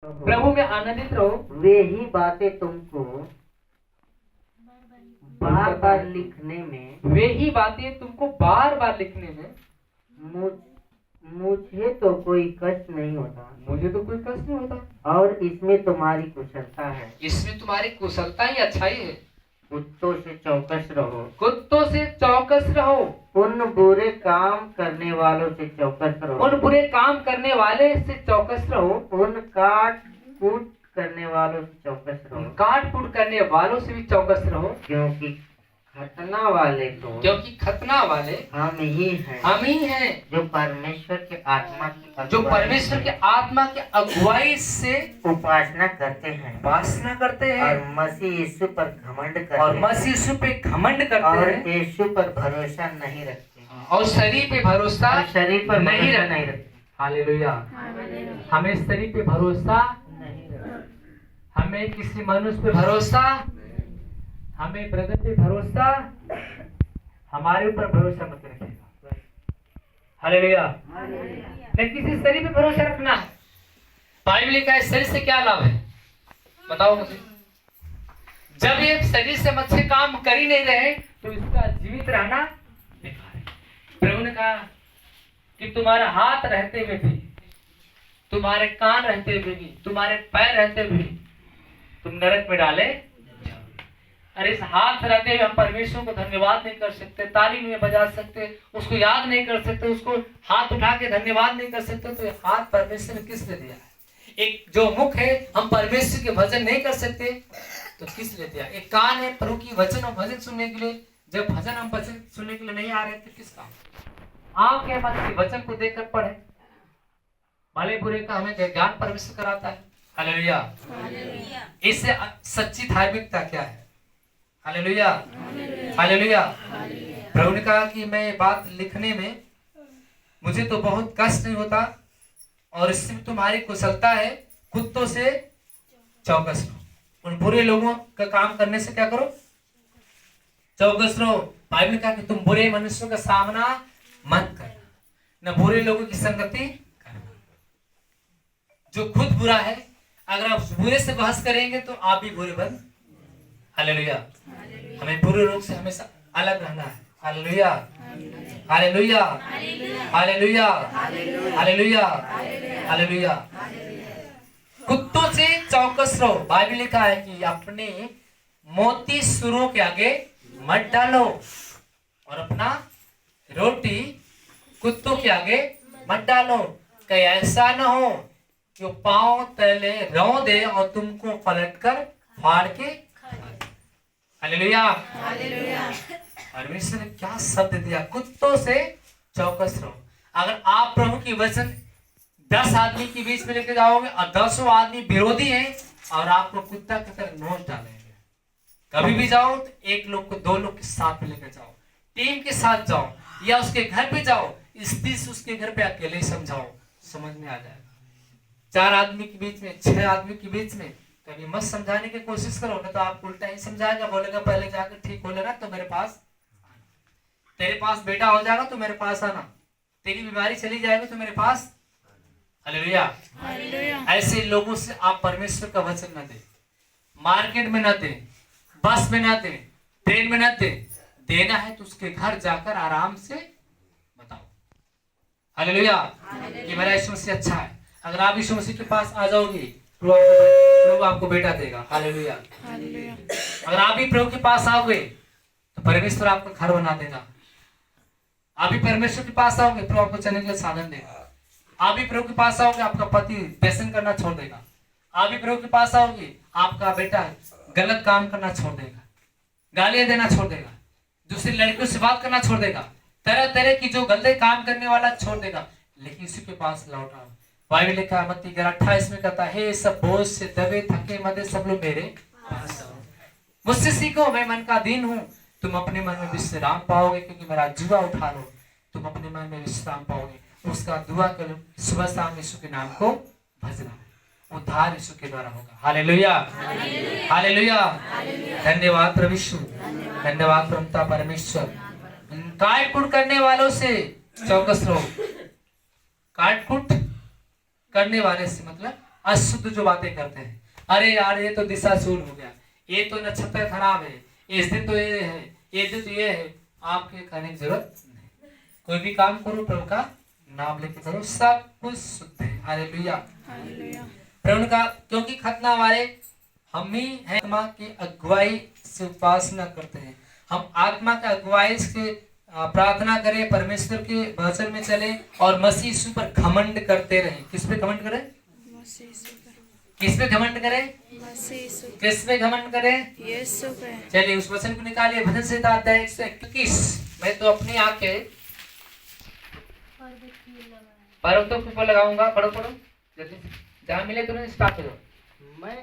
प्रभु में आनंदित रहो। वे ही बातें तुमको बार बार लिखने में वे ही बातें तुमको बार बार लिखने में मुझे तो कोई कष्ट नहीं होता। मुझे तो कोई कष्ट नहीं होता। और इसमें तुम्हारी कुशलता है। इसमें तुम्हारी कुशलता ही अच्छाई है। कुत्तों से चौकस रहो। कुत्तों से चौकस रहो। उन बुरे काम करने वालों से चौकस रहो। उन बुरे काम करने वाले से चौकस रहो। उन काट कूट करने वालों से चौकस रहो। काट कूट करने वालों से भी चौकस रहो। क्योंकि खतना वाले हम ही हैं जो परमेश्वर के आत्मा की अगुवाई से उपासना करते हैं और मसीह यीशु पर घमंड करते हैं और यीशु पर भरोसा नहीं रखते और शरीर पे भरोसा नहीं रखते। हालेलुया। हमें शरीर पे भरोसा नहीं रखना। हमें किसी मनुष्य पे भरोसा, हमें ब्रदर पे भरोसा, हमारे ऊपर भरोसा मत रखिएगा। हालेलुया। लेकिन किसी शरीर पे भरोसा रखना है। बाइबल लिखा है शरीर से क्या लाभ है बताओ मुझे। जब ये शरीर से अच्छे काम कर ही नहीं रहे तो इसका जीवित रहना बेकार है। प्रभु ने कहा कि तुम्हारा हाथ रहते हुए भी, तुम्हारे कान रहते हुए भी, तुम्हारे पैर रहते हुए भी तुम नरक में डाले। अरे इस हाथ रहते हुए हम परमेश्वर को धन्यवाद नहीं कर सकते, ताली नहीं बजा सकते, उसको याद नहीं कर सकते, उसको हाथ उठा के धन्यवाद नहीं कर सकते, तो ये हाथ परमेश्वर ने किस लिए दिया है? एक जो मुख है हम परमेश्वर के भजन नहीं कर सकते तो किस लिए दिया? एक कान है प्रभु की वचन और भजन सुनने के लिए, जब भजन हम भजन सुनने के लिए नहीं आ रहे थे किस काम? आंख है मत वचन को देखकर पढ़े, भले बुरे का हमें ज्ञान परमेश्वर कराता है। हालेलुया। इससे सच्ची धार्मिकता क्या है? Hallelujah, hallelujah. प्रभु ने कहा कि मैं ये बात लिखने में मुझे तो बहुत कष्ट नहीं होता और इसमें तुम्हारी कुशलता है। कुत्तों से चौकस रहो। उन बुरे लोगों का काम करने से क्या करो? चौकस रहो। बाइबल ने कहा कि तुम बुरे मनुष्यों का सामना मत करना, न बुरे लोगों की संगति करना। जो खुद बुरा है, अगर आप बुरे से बहस करेंगे तो आप भी बुरे बन। हालेलुया। हमें बुरे लोग से हमेशा अलग रहना है। Hallelujah, hallelujah, hallelujah, hallelujah, hallelujah. कुत्तों से चौकस रहो। बाइबल लिखा है कि अपने मोती सुरों के आगे मत डालो और अपना रोटी कुत्तों के आगे मत डालो, कहीं ऐसा न हो कि वो पांव तले रौ दे और तुमको पलटकर फाड़ के। Hallelujah, hallelujah. परमेश्वर ने क्या शब्द दिया? कुत्तों से चौकस रहो। अगर आप प्रभु की वचन 10 आदमी के बीच में लेके जाओगे और 10 आदमी विरोधी हैं और आपको कुत्ता की तरह नोच डालेंगे, कभी भी जाओ तो एक लोग को 2 लोग के साथ में लेकर जाओ, टीम के साथ जाओ या उसके घर पे जाओ, इस उसके घर पे अकेले ही समझाओ, समझ में आ जाएगा। 4 आदमी के बीच में, 6 आदमी के बीच में कभी मत समझाने की कोशिश करो, ना तो आप उल्टा ही समझाएगा। बोलेगा पहले जाकर ठीक हो लेना तो मेरे पास आना, तेरे पास बेटा हो जाएगा तो मेरे पास आना, तेरी बीमारी चली जाएगी तो मेरे पास। Hallelujah, hallelujah. ऐसे लोगों से आप परमेश्वर का वचन न दे, मार्केट में न दे, बस में न दे, ट्रेन में न दे। देना है तो उसके घर जाकर आराम से बताओ। हालेलुया। ये मेरा यीशु मसीह अच्छा है। अगर आप यीशु मसीह के पास आ जाओगे प्रभु आपको बेटा देगा। Hallelujah, hallelujah. अगर आप भी प्रभु के पास आओगे तो परमेश्वर आपका घर बना देगा। आप भी परमेश्वर के पास आओगे प्रभु आपको चलने के लिए साधन देगा। आप भी प्रभु के पास आओगे आपका पति व्यसन करना छोड़ देगा। आप भी प्रभु के पास आओगे आपका बेटा गलत काम करना छोड़ देगा, गालियां देना छोड़ देगा, दूसरी लड़कियों से बात करना छोड़ देगा, तरह तरह की जो गलते काम करने वाला छोड़ देगा, लेकिन इसी के पास लौट आओ। बाइबल लिखा है मत्ती 11:28 में कहता है, हे सब बोझ से दबे थके मदे सब लोग मेरे पास आओ, मुझसे सीखो मैं मन का दीन हूँ, तुम अपने मन में विश्राम पाओगे, क्योंकि मेरा जुआ उठा लो, तुम अपने मन में विश्राम पाओगे। उसका दुआ करो, सुबह शाम यीशु के नाम को भजना, उद्धार यीशु के द्वारा होगा। Hallelujah, hallelujah. धन्यवाद प्रभु यीशु, धन्यवाद प्रभुता परमेश्वर। काट कूट करने वालों से चौकस रहो। काट कूट करने वाले से मतलब अशुद्ध जो बातें करते हैं, अरे यार ये तो दिशा शून्य हो गया, ये तो नक्षत्र खराब है, इस दिन तो ये है, ये दिन तो ये है, आपके कहने की जरूरत नहीं। कोई भी काम करो प्रभु का नाम लेके करो, सब कुछ शुद्ध है। हालेलुया। प्रभु का, क्योंकि खतना हमारे हम ही है, आत्मा की अगुवाई से उपासना करते हैं। हम आत्मा का अगुवाई से प्रार्थना करें, परमेश्वर के वचन में चले और मसीह यीशु पर घमंड करते रहें। किस पे घमंड करें? किस पे घमंड करें? किस पे घमंड करें? यीशु पे। चलिए उस वचन को निकालिए, भजन संहिता अध्याय 121। मैं तो अपनी आंखें पर्वतों के ऊपर लगाऊंगा। पढ़ो पढ़ो जहाँ मिले तुरंत स्टार्ट करो। मैं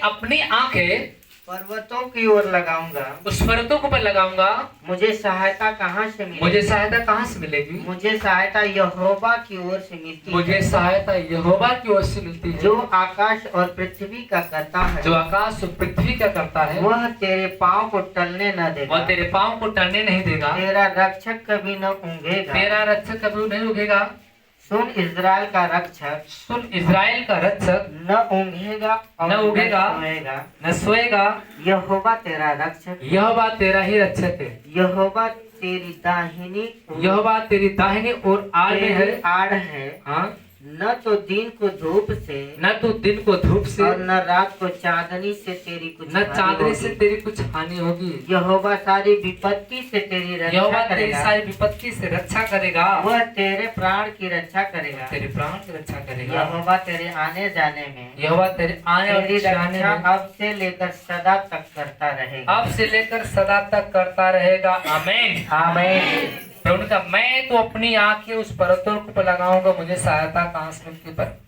अपनी आंखें पर्वतों की ओर लगाऊंगा, उस पर्वतों के ऊपर लगाऊंगा। मुझे सहायता कहाँ से मिलेगी? मुझे सहायता कहाँ से मिलेगी? मुझे सहायता यहोवा की ओर से मिलती है। मुझे सहायता यहोवा की ओर से मिलती है, जो आकाश और पृथ्वी का करता है। जो आकाश और पृथ्वी का करता है। वह तेरे पाँव को टलने न देगा। वह तेरे पाँव को टलने नहीं देगा। तेरा रक्षक कभी न ऊँघेगा। तेरा रक्षक कभी नहीं उगेगा। सुन इज़राइल का रक्षक, सुन इज़राइल का रक्षक, न ऊँघेगा न उगेगा, न सोएगा। यहोवा तेरा रक्षक, यहोवा तेरा ही रक्षक है। यहोवा तेरी दाहिनी, यहोवा तेरी दाहिनी ओर आड़ में है। आड़ है। हाँ, न तो दिन को धूप से, न तो दिन को धूप से, और न रात को चांदनी से तेरी कुछ न चांदनी से तेरी कुछ हानि होगी। यहोवा सारी विपत्ति से तेरी यहोवा रक्षा तेरी करेगा। सारी विपत्ति से रक्षा करेगा। वह तेरे प्राण की रक्षा करेगा। तेरे प्राण की रक्षा करेगा। यहोवा तेरे आने जाने में, यहोवा तेरे आने और तेरी जाने रक्षा में अब से लेकर सदा तक करता रहेगा। अब से लेकर सदा तक करता रहेगा। आमीन। आमीन। प्रभु का, मैं तो अपनी आंखें उस पर्वतों पर लगाऊंगा, मुझे सहायता कहाँ से मिलती? पर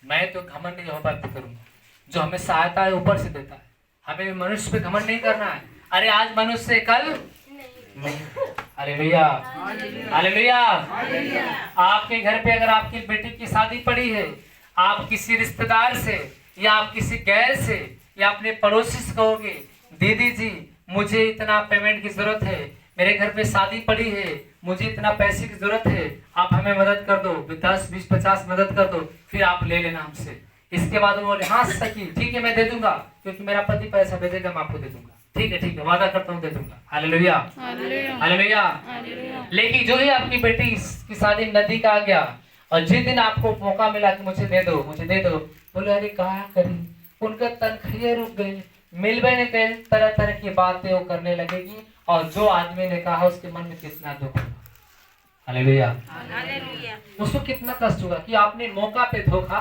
मैं तो घमंड यहोवा पे करूंगा, जो हमें सहायता है ऊपर से देता है। हमें मनुष्य पे घमंड नहीं करना है। अरे आज मनुष्य से कल हालेलुया, हालेलुया। आपके घर पे अगर आपकी बेटी की शादी पड़ी है, आप किसी रिश्तेदार से या आप किसी गैर से या अपने पड़ोसी से कहोगे, दीदी जी मुझे इतना पेमेंट की जरूरत है, मेरे घर पे शादी पड़ी है, मुझे इतना पैसे की जरूरत है, आप हमें मदद कर दो, 10, 20, 50 मदद कर दो, फिर आप ले लेना हमसे। इसके बाद वो बोले, हाँ सखी ठीक है मैं दे दूंगा, क्योंकि मेरा पति पैसा भेजेगा, मैं आपको दे दूंगा। ठीक है वादा करता हूँ दे दूंगा। Hallelujah, hallelujah. लेकिन जो ही आपकी बेटी की शादी नदी का आ गया और जिस दिन आपको मौका मिला कि मुझे दे दो, मुझे दे दो, बोले अरे कहा करी, उनका तनख्वाह रुक गई, मिलबे ने कहे, तरह तरह की बातें वो करने लगेगी और जो आदमी ने कहा उसके मन में कितना दुख होगा। हालेलुया, उसको कितना कष्ट होगा कि आपने मौका पे धोखा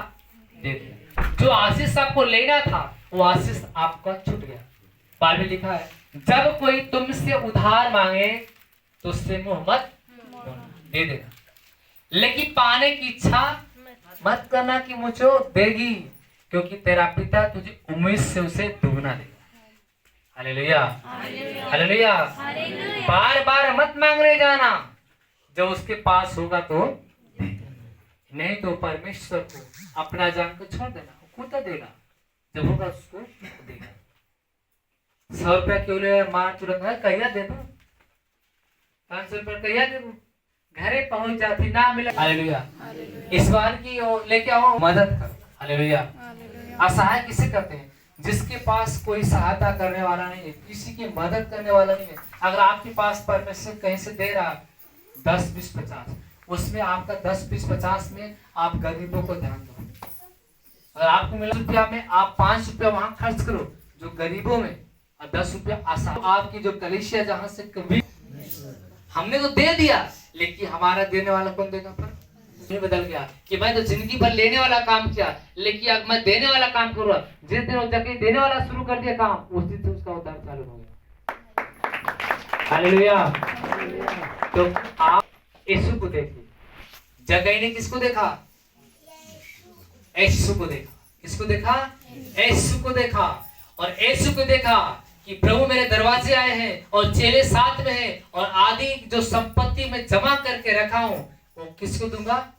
दे दिया। जो आशीष आपको लेना था वो आशीष आपका छूट गया। बाइबल लिखा है, जब कोई तुमसे उधार मांगे तो उससे मुंह मत दे देना, लेकिन पाने की इच्छा मत करना कि मुझे देगी, क्योंकि तेरा पिता तुझे उम्मीद से उसे दुगना देगा। Hallelujah, hallelujah. बार बार मत मांगने जाना, जब उसके पास होगा तो नहीं तो परमेश्वर को अपना जान को छोड़ देना, वो खुद देगा, जब होगा उसको देगा। 100 रुपया क्यों ले मार तुरंत है, कहिया दे दो, 500 रुपया कहिया दे दो, घरे पहुंच जाती ना मिला। हालेलुया। इस बार की लेके आओ, मदद करो। हालेलुया। असहाय किसे कहते हैं? जिसके पास कोई सहायता करने वाला नहीं है, किसी की मदद करने वाला नहीं है। अगर आपके पास परमेश्वर कहीं से दे रहा 10, 20, 50, उसमें आपका 10, 20, 50 में आप गरीबों को ध्यान दो। अगर आपको मिला रुपया में आप 5 रुपया वहां खर्च करो जो गरीबों में, और 10 रुपया आसान। आपकी जो कलीसिया जहां से कभी हमने तो दे दिया, लेकिन हमारा देने वाला कौन देगा? पर बदल गया कि मैं तो जिंदगी भर लेने वाला काम किया, लेकिन अब मैं देने वाला काम करूंगा। जिस दिन वो जाके देने वाला शुरू कर दिया काम, उस दिन से उसका उद्धार चालू हो गया। हालेलुया। तो आप यीशु को देखिए। जगह ने किसको देखा? यीशु को देखा। किसको देखा? यीशु को देखा। और यीशु को देखा कि प्रभु मेरे दरवाजे आए हैं और चेले साथ में हैं, और आदि जो संपत्ति में जमा करके रखा हूं वो किसको दूंगा?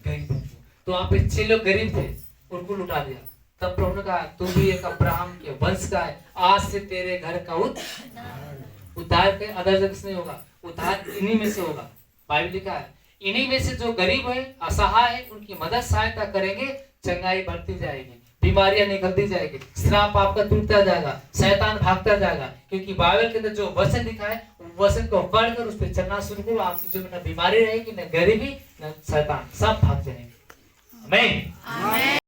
गरीबों को। तो आप इतने लोग गरीब थे, उनको लुटा दिया। तब प्रभु ने कहा तू भी एक अब्राहम के वंश का है, आज से तेरे घर का उद्धार के अदर जगह से नहीं होगा, उद्धार इन्हीं में से होगा। बाइबल लिखा है इन्हीं में से जो गरीब है, असहाय है, उनकी मदद सहायता करेंगे, चंगाई बढ़ती जाएगी, बीमारियां निकलती जाएगी, श्राप आपका टूटता जाएगा, शैतान भागता जाएगा। क्योंकि बाइबल के अंदर जो वचन लिखा है, वचन को पढ़कर उस पर चलना शुरू करो, आपकी जीवन में न बीमारी रहेगी, न गरीबी, न शैतान, सब भाग जाएंगे। आमीन।